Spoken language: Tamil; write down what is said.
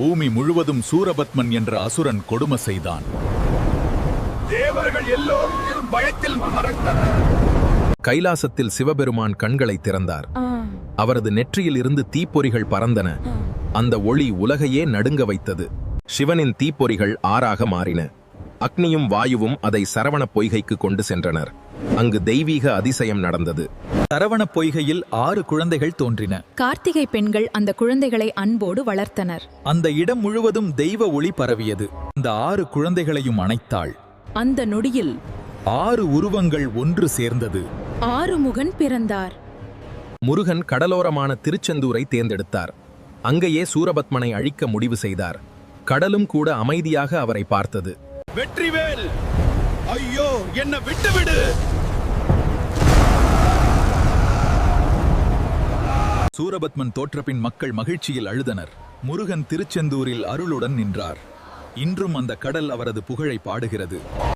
பூமி முழுவதும் சூரபத்மன் என்ற அசுரன் கொடுமை செய்தான். தேவர்கள் எல்லோரும் பயத்தில் மறந்தனர். கைலாசத்தில் சிவபெருமான் கண்களை திறந்தார். அவரது நெற்றியில் இருந்து தீப்பொறிகள் பறந்தன. அந்த ஒளி உலகையே நடுங்க வைத்தது. சிவனின் தீப்பொறிகள் ஆறாக மாறின. அக்னியும் வாயுவும் அதை சரவண பொய்கைக்கு கொண்டு சென்றனர். அங்கு தெய்வீக அதிசயம் நடந்தது. சரவண பொய்கையில் 6 குழந்தைகள் தோன்றின. கார்த்திகை பெண்கள் அந்த குழந்தைகளை அன்போடு வளர்த்தனர். அந்த இடம் முழுவதும் தெய்வ ஒளி பரவியது. அந்த 6 குழந்தைகளையும் அணைத்தாள். அந்த நொடியில் 6 உருவங்கள் ஒன்று சேர்ந்தது. ஆறுமுகன் பிறந்தார். முருகன் கடலோரமான திருச்செந்தூரை தேர்ந்தெடுத்தார். அங்கேயே சூரபத்மனை அழிக்க முடிவு செய்தார். கடலும் கூட அமைதியாக அவரை பார்த்தது. வெற்றிவேல், ஐயோ என்ன விட்டுவிடு. சூரபத்மன் தோற்றபின் மக்கள் மகிழ்ச்சியில் அழுதனர். முருகன் திருச்செந்தூரில் அருளுடன் நின்றார். இன்றும் அந்த கடல் அவரது புகழை பாடுகிறது.